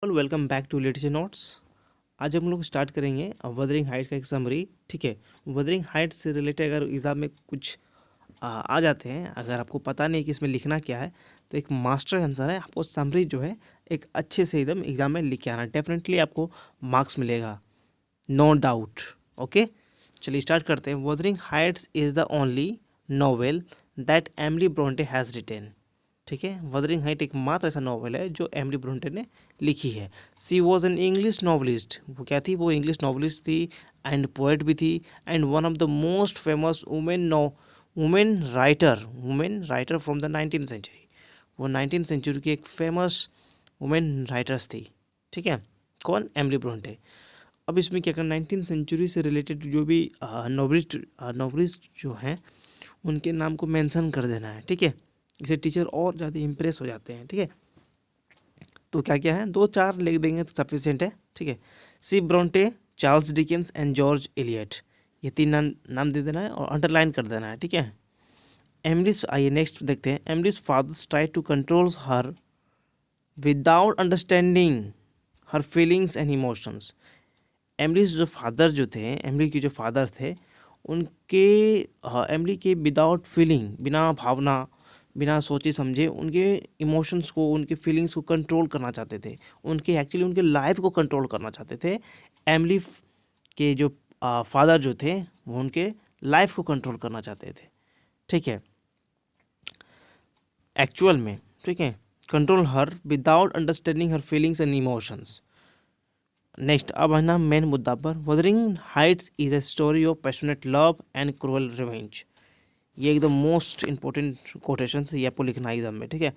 Welcome back to literature notes. आज हम लोग स्टार्ट करेंगे वदरिंग हाइट्स का एक समरी। ठीक है, वदरिंग हाइट्स से रिलेटेड अगर एग्ज़ाम में कुछ आ जाते हैं, अगर आपको पता नहीं कि इसमें लिखना क्या है, तो एक मास्टर आंसर है, आपको समरी जो है एक अच्छे से एकदम एग्ज़ाम में लिख के आना, डेफिनेटली आपको मार्क्स मिलेगा, नो डाउट। ओके, चलिए स्टार्ट करते हैं। Wuthering Heights is the only novel that Emily Bronte has retain. ठीक है, वदरिंग हाइट एकमात्र ऐसा नॉवल है जो एमिली ब्रोंटे ने लिखी है। She was an English novelist, वो क्या थी, वो इंग्लिश नॉवलिस्ट थी एंड पोएट भी थी, and one of the most famous women writer from the 19th century. वो 19th सेंचुरी की एक फेमस वुमेन राइटर्स थी। ठीक है, कौन, एमिली ब्रोंटे। अब इसमें क्या करना, 19th सेंचुरी से रिलेटेड जो भी नॉवलिस्ट जो हैं उनके नाम को मेंशन कर देना है। ठीक है, इसे टीचर और ज़्यादा इम्प्रेस हो जाते हैं। ठीक है, तो क्या क्या है, 2-4 लिख देंगे तो सफिशिएंट है। ठीक है, C Bronte, Charles Dickens and George Eliot, ये 3 नाम दे देना है और अंडरलाइन कर देना है। ठीक है, एमिलीज, आइए नेक्स्ट देखते हैं। Emily's father's try to control her without understanding her feelings and emotions. Emily जो फादर जो थे, एमिली के जो फादर थे, उनके एमिली के विदाउट फीलिंग, बिना भावना, बिना सोचे समझे उनके इमोशंस को, उनके फीलिंग्स को कंट्रोल करना चाहते थे। उनके एक्चुअली उनके लाइफ को कंट्रोल करना चाहते थे। एमिली के जो फादर जो थे वो उनके लाइफ को कंट्रोल करना चाहते थे। ठीक है, एक्चुअल में। ठीक है, control her without understanding her feelings and emotions. Next, अब है ना मेन मुद्दा पर। Wuthering Heights is a story of passionate love and cruel revenge. ये एकदम मोस्ट इंपॉर्टेंट कोटेशन है, ये आपको लिखना है एग्जाम में। ठीक है,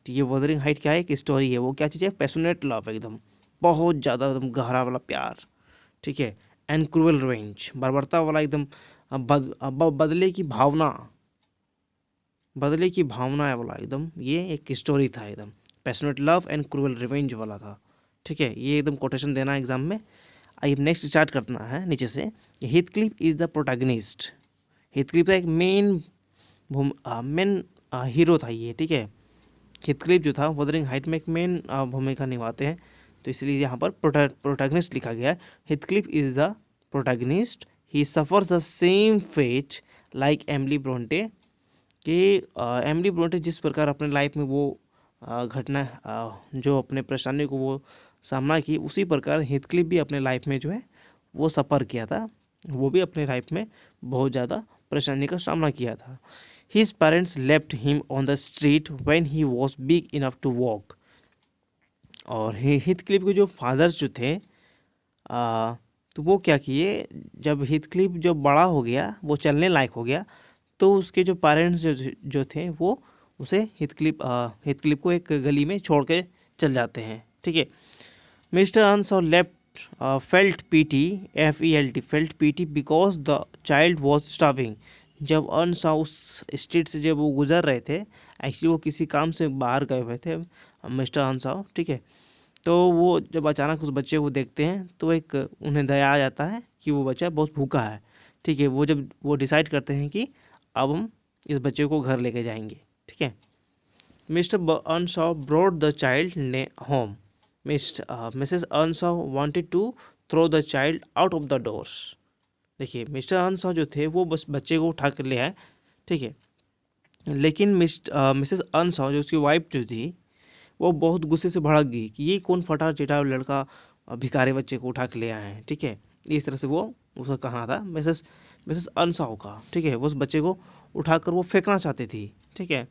तो ये वदरिंग हाइट क्या है, एक स्टोरी है। वो क्या चीज़ है, पैशनेट लव, एकदम बहुत ज़्यादा एकदम गहरा वाला प्यार। ठीक है, एंड क्रूअल रिवेंज, बर्बरता वाला एकदम बदले की भावना, बदले की भावना है वाला एकदम, ये एक स्टोरी था एकदम, passionate love and cruel revenge वाला था। ठीक है, ये एकदम कोटेशन देना है एग्जाम में। आइए नेक्स्ट स्टार्ट करना है नीचे से। Heathcliff is the protagonist. Heathcliff का एक मेन हीरो था ये। ठीक है, हीथक्लिफ जो था वदरिंग हाइट में एक मेन भूमिका निभाते हैं, तो इसलिए यहाँ पर प्रोटैगनिस्ट लिखा गया है। Heathcliff is the protagonist, he suffers the same fate like Emily Bronte, कि एमिली ब्रोंटे जिस प्रकार अपने लाइफ में वो घटना जो अपने परेशानी को वो सामना की, उसी प्रकार हीथक्लिफ भी अपने लाइफ में जो है वो सफ़र किया था। वो भी अपने लाइफ में बहुत ज़्यादा परेशानी का सामना किया था। His parents left him on the street when he was big enough to walk. और हीथक्लिफ के जो फादर्स जो थे, तो वो क्या किए, जब हीथक्लिफ जब बड़ा हो गया, वो चलने लायक हो गया, तो उसके जो पेरेंट्स जो थे वो उसे हीथक्लिफ को एक गली में छोड़ के चल जाते हैं। ठीक है, mister Earnshaw left felt pity, FELT, felt pity because the child was starving. जब अनसॉ उस स्ट्रीट से जब वो गुजर रहे थे, एक्चुअली वो किसी काम से बाहर गए हुए थे मिस्टर अनसॉ। ठीक है, तो वो जब अचानक उस बच्चे को देखते हैं तो एक उन्हें दया आ जाता है कि वो बच्चा बहुत भूखा है। ठीक है, वो जब वो डिसाइड करते हैं कि अब हम इस बच्चे को घर लेके जाएंगे। ठीक है, mister Earnshaw brought the child ने home. Mrs Earnshaw wanted to throw the child out of the doors. देखिए, मिस्टर अनसॉ जो थे वो बस बच्चे को उठा कर ले आए। ठीक है, लेकिन मिसेस अनसॉ जो उसकी वाइफ जो थी, वो बहुत गुस्से से भड़क गई कि ये कौन फटा चिटा लड़का भिखारी बच्चे को उठा के ले आए हैं। ठीक है, इस तरह से वो उसका कहना था मिसेस मिसेस अनसॉ का। ठीक है, वो उस बच्चे को उठाकर वो फेंकना चाहती थी। ठीक है,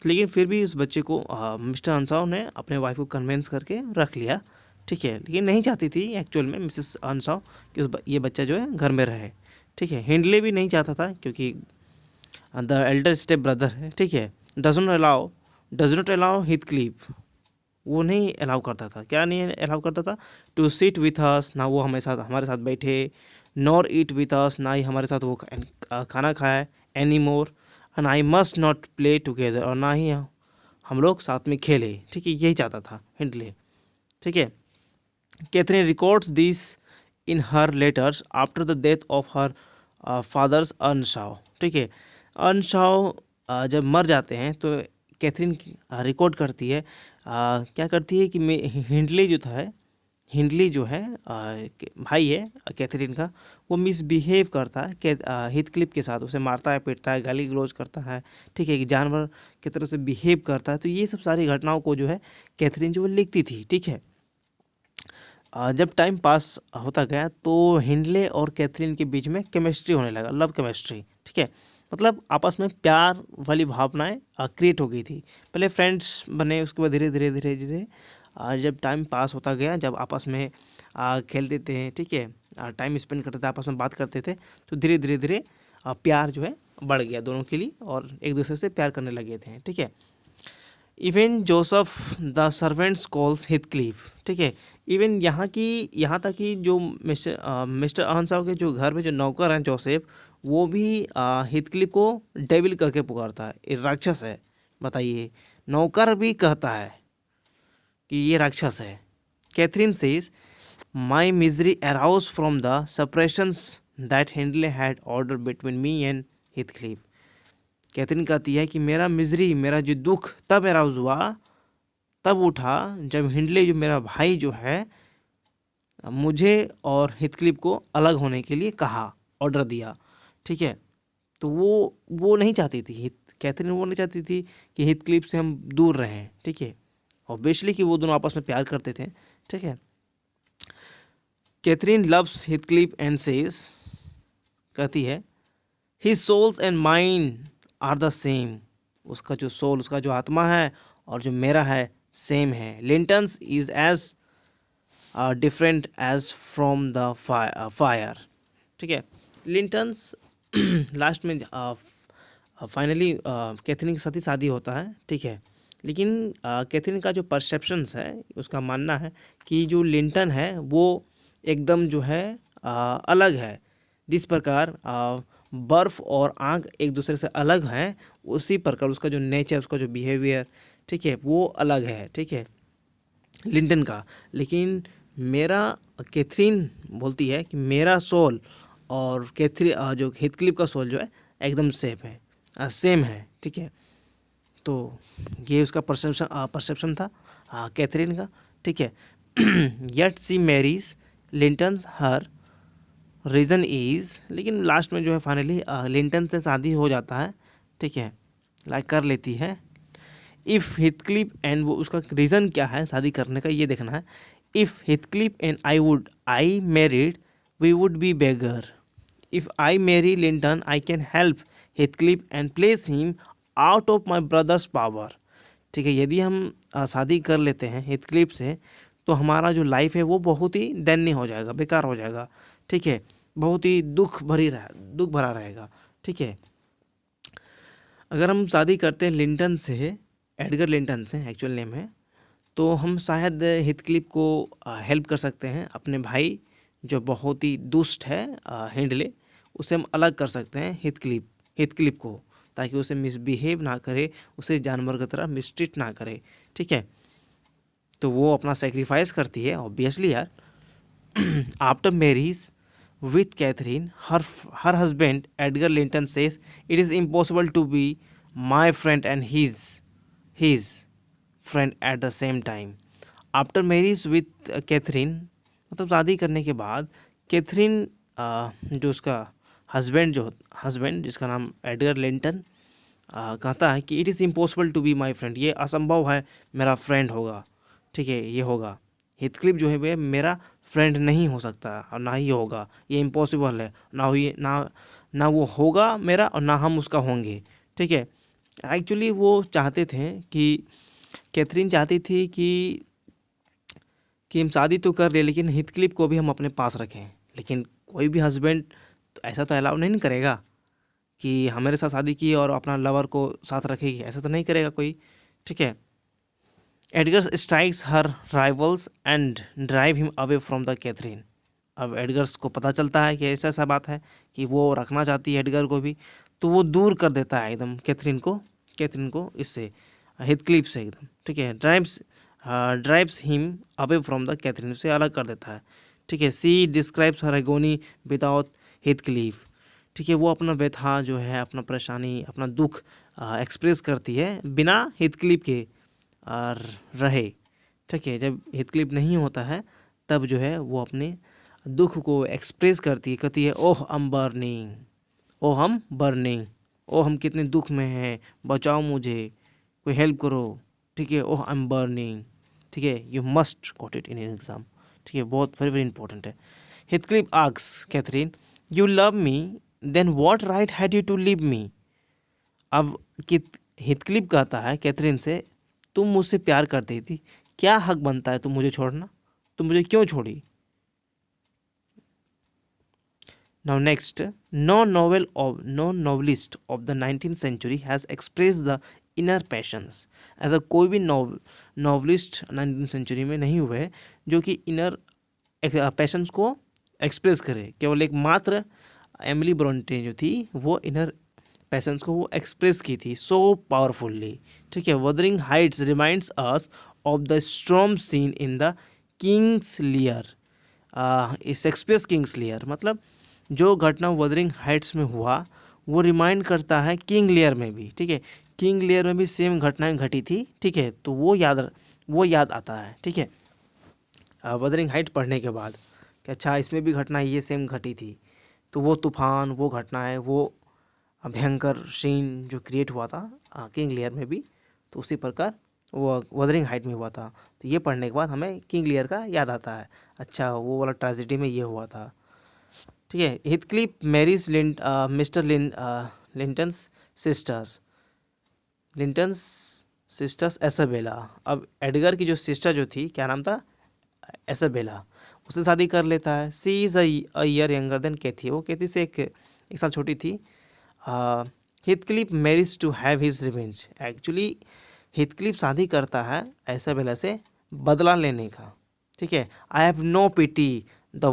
लेकिन फिर भी इस बच्चे को मिस्टर अनसाव ने अपने वाइफ को कन्विंस करके रख लिया। ठीक है, लेकिन नहीं चाहती थी एक्चुअल में मिसेस अनसाव कि ये बच्चा जो है घर में रहे। ठीक है, हिंडले भी नहीं चाहता था क्योंकि द एल्डर स्टेप ब्रदर है। ठीक है, डज नॉट अलाउ हीथक्लिफ, वो नहीं अलाउ करता था। क्या नहीं अलाउ करता था, टू सिट विथ अस, ना वो हमारे साथ बैठे, नॉर ईट विथ अस, ना ही हमारे साथ वो खाना खाए, any more, and I must not play together, और ना ही हम लोग साथ में खेले। ठीक है, यही चाहता था हिंडले। ठीक है, Catherine records this in her letters after the death of her father's Earnshaw. ठीक है, अनसाव जब मर जाते हैं तो कैथरीन रिकॉर्ड करती है, क्या करती है कि हिंडले जो था, हिंडली जो है भाई है कैथरीन का, वो मिसबिहेव करता है हीथक्लिफ के साथ, उसे मारता है, पीटता है, गाली गलौज करता है, ठीक है, कि जानवर की तरह से बिहेव करता है। तो ये सब सारी घटनाओं को जो है कैथरीन जो वो लिखती थी, ठीक है। जब टाइम पास होता गया तो हिंडले और कैथरीन के बीच में केमिस्ट्री होने लगा, लव केमिस्ट्री, ठीक है, मतलब आपस में प्यार वाली भावनाएं क्रिएट हो गई थी। पहले फ्रेंड्स बने, उसके बाद धीरे धीरे धीरे धीरे जब टाइम पास होता गया, जब आपस में खेलते थे, ठीक है, टाइम स्पेंड करते थे, आपस में बात करते थे, तो धीरे धीरे धीरे प्यार जो है बढ़ गया दोनों के लिए और एक दूसरे से प्यार करने लगे थे, ठीक है। Even Joseph the servants calls Heathcliff, ठीक है, इवन यहाँ तक कि जो मिस्टर अहनसाउ के जो घर में जो नौकर हैं जोसेफ, वो भी हिथक्लिफ को डेविल करके पुकारता है, ये राक्षस है। बताइए, नौकर भी कहता है कि ये राक्षस है। Catherine says my misery arose from the separations that Hindley had order between me and Heathcliff. Catherine कहती है कि मेरा मिजरी, मेरा जो दुख तब अराउज हुआ, तब उठा जब हिंडले जो मेरा भाई जो है मुझे और हिथक्लिफ को अलग होने के लिए कहा, ऑर्डर दिया, ठीक है। तो वो नहीं चाहती थी, कैथरीन वो नहीं चाहती थी कि हिथक्लिफ से हम दूर रहें, ठीक है, ऑब्वियसली कि वो दोनों आपस में प्यार करते थे, ठीक है। Catherine loves Heathcliff and says, कहती है his souls and mind are the same, उसका जो सोल, उसका जो आत्मा है और जो मेरा है सेम है। Linton's is as different as from the fire, ठीक है। लिंटन्स लास्ट में फाइनली कैथरीन के साथ ही शादी होता है, ठीक है, लेकिन कैथरीन का जो परसेप्शंस है, उसका मानना है कि जो लिंटन है वो एकदम जो है अलग है। जिस प्रकार बर्फ़ और आग एक दूसरे से अलग हैं, उसी प्रकार उसका जो नेचर, उसका जो बिहेवियर, ठीक है, वो अलग है, ठीक है, लिंटन का। लेकिन मेरा, कैथरीन बोलती है कि मेरा सोल और जो हिथक्लिफ का सोल जो है एकदम सेम है, ठीक है। तो ये उसका परसेप्शन था कैथरीन का, ठीक है। Yet she marries Linton's her reason is, लेकिन लास्ट में जो है फाइनली लिंटन से शादी हो जाता है, ठीक है, लाइक कर लेती है। इफ़ हिथक्लिफ एंड, वो उसका रीज़न क्या है शादी करने का ये देखना है। If Heathcliff and I married we would be beggar. If I marry Linton I can help Heathcliff and place him out of my brother's power, ठीक है। यदि हम शादी कर लेते हैं हिथक्लिफ से, तो हमारा जो लाइफ है वो बहुत ही दयनीय हो जाएगा, बेकार हो जाएगा, ठीक है, बहुत ही दुख भरा रहेगा, ठीक है। अगर हम शादी करते हैं लिंटन से, एडगर लिंटन से एक्चुअल नेम है, तो हम शायद हिथक्लिफ को हेल्प कर सकते हैं, अपने भाई जो बहुत ही दुष्ट है हिंडले, उसे हम अलग कर सकते हैं हिथक्लिफ को, ताकि उसे मिसबिहेव ना करे, उसे जानवर की तरह मिसट्रीट ना करे, ठीक है। तो वो अपना सेक्रीफाइस करती है ऑब्वियसली यार। After marriage with Catherine, her husband Edgar Linton says it is impossible to be my friend and his friend at the same time. After marriage with Catherine, मतलब शादी करने के बाद कैथरीन जो उसका हस्बैंड जिसका नाम एडगर लिंटन कहता है कि it is impossible to be my friend, ये असंभव है मेरा फ्रेंड होगा, ठीक है, ये होगा हिथक्लिफ जो है वे मेरा फ्रेंड नहीं हो सकता और ना ही होगा, ये इम्पॉसिबल है, ना वो होगा मेरा और ना हम उसका होंगे, ठीक है। एक्चुअली वो चाहते थे कि कैथरीन चाहती थी कि हम शादी तो कर ले, लेकिन हिथक्लिफ को भी हम अपने पास रखें। लेकिन कोई भी हस्बैंड तो ऐसा तो अलाउ नहीं करेगा कि हमारे साथ शादी की और अपना लवर को साथ रखेगी, ऐसा तो नहीं करेगा कोई, ठीक है। Edgar's strikes her rivals and drive him away from the Catherine. अब एडगर्स को पता चलता है कि ऐसा बात है कि वो रखना चाहती है एडगर को भी, तो वो दूर कर देता है एकदम कैथरीन को इससे, हिथक्लिफ से एकदम, ठीक है। Drives him away from the Catherine, से अलग कर देता है, ठीक है। She describes her agony without Heathcliff, ठीक है, वो अपना व्यथा जो है, अपना परेशानी, अपना दुख एक्सप्रेस करती है बिना हिथक्लिफ के रहे। ठीक है, जब हिथक्लिफ नहीं होता है तब जो है वो अपने दुख को एक्सप्रेस करती है, कहती है ओह आई एम बर्निंग, ओह हम बर्निंग, ओह हम कितने दुख में हैं, बचाओ मुझे, कोई हेल्प करो। ठीक है, ओह आई एम बर्निंग। ठीक है, you must got it in exam. ठीक है, बहुत वेरी वेरी इंपॉर्टेंट है। Heathcliff asks Catherine, you love me then what right had you to leave me. अब हिथक्लिफ कहता है कैथरीन से, तुम मुझसे प्यार करती थी, क्या हक बनता है तुम मुझे छोड़ना, तुम मुझे क्यों छोड़ी। Now next, no novelist of the 19th century has expressed the inner passions. ऐसा कोई भी नॉवलिस्ट 19th सेंचुरी में नहीं हुए जो कि इनर पैशंस को एक्सप्रेस करे। केवल एक मात्र एमिली ब्रोंटे जो थी वो इनर पैशंस को वो एक्सप्रेस की थी सो पावरफुल्ली। ठीक है, Wuthering Heights reminds us of the storm seen in the Kings लियर। Shakespeare's Kings लियर मतलब जो घटना वदरिंग हाइट्स में हुआ वो रिमाइंड करता है किंग लियर में भी। ठीक है, किंग लियर में भी सेम घटनाएं घटी थी। ठीक है, तो वो याद आता है। ठीक है, वदरिंग हाइट पढ़ने के बाद कि अच्छा इसमें भी घटना ये सेम घटी थी, तो वो तूफान, वो घटनाएं, वो भयंकर सीन जो क्रिएट हुआ था किंग लियर में भी, तो उसी प्रकार वो वदरिंग हाइट में हुआ था। तो ये पढ़ने के बाद हमें किंग लियर का याद आता है, अच्छा वो वाला ट्रेजेडी में ये हुआ था। ठीक है, हिथक्लिफ मैरीज मिस्टर लिंटन्स सिस्टर्स, एसाबेला। अब एडगर की जो सिस्टर जो थी, क्या नाम था, एसाबेला, उससे शादी कर लेता है। She is a year younger than Kathy, वो कैथी से एक साल छोटी थी। Heathcliff marriage to have his revenge, actually Heathcliff शादी करता है एसाबेला से बदला लेने का। ठीक है, I have no pity the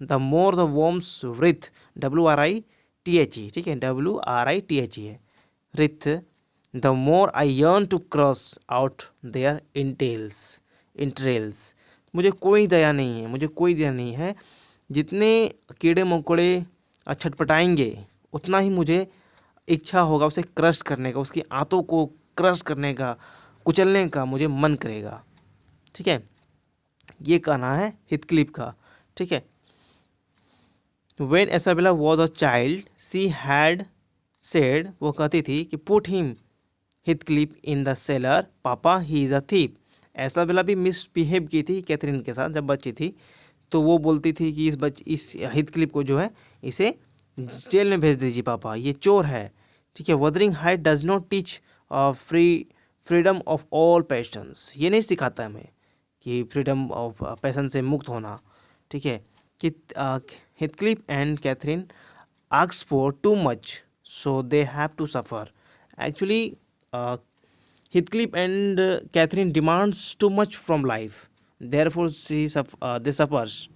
the more the worms writhe, WRITHE। ठीक है, WRITHE है writhe, the more I yearn to cross out their entrails. मुझे कोई दया नहीं है, जितने कीड़े मकोड़े छटपटाएंगे उतना ही मुझे इच्छा होगा उसे क्रश करने का, उसकी आंतों को क्रश करने का, कुचलने का मुझे मन करेगा। ठीक है, ये कहना है हिथक्लिफ का। ठीक है, When Isabella was a child, she had said, वो कहती थी कि put him Heathcliff in the seller, पापा ही इज़ अ थीप। एसाबेला भी मिसबिहेव की थी कैथरीन के साथ जब बच्ची थी, तो वो बोलती थी कि इस हिथक्लिफ को जो है इसे जेल में भेज दीजिए पापा, ये चोर है। ठीक है, Wuthering height does not teach freedom of all patience, ये नहीं सिखाता हमें कि फ्रीडम ऑफ पैशन से मुक्त होना। ठीक है, कि Heathcliff and Catherine ask for too much so they have to suffer. Actually Heathcliff and Catherine demands too much from life, therefore they suffers.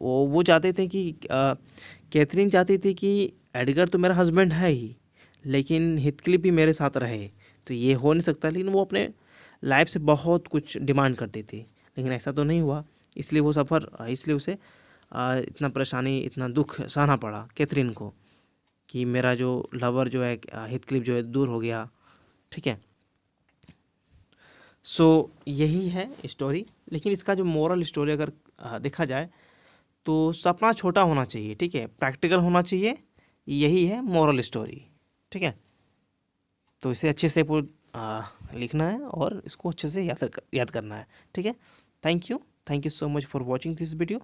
वो चाहते थे कि कैथरीन चाहती थी कि एडगर तो मेरा हस्बैंड है ही, लेकिन हिथक्लिफ भी मेरे साथ रहे, तो ये हो नहीं सकता। लेकिन वो अपने लाइफ से बहुत कुछ डिमांड करती थी, लेकिन ऐसा तो नहीं हुआ, इसलिए उसे इतना परेशानी, इतना दुख सहना पड़ा कैथरीन को कि मेरा जो लवर जो है हिथक्लिफ जो है दूर हो गया। ठीक है, सो यही है स्टोरी। लेकिन इसका जो मोरल स्टोरी अगर देखा जाए तो सपना छोटा होना चाहिए। ठीक है, प्रैक्टिकल होना चाहिए, यही है मोरल स्टोरी। ठीक है, तो इसे अच्छे से लिखना है और इसको अच्छे से याद करना है। ठीक है, thank you so much for watching this video.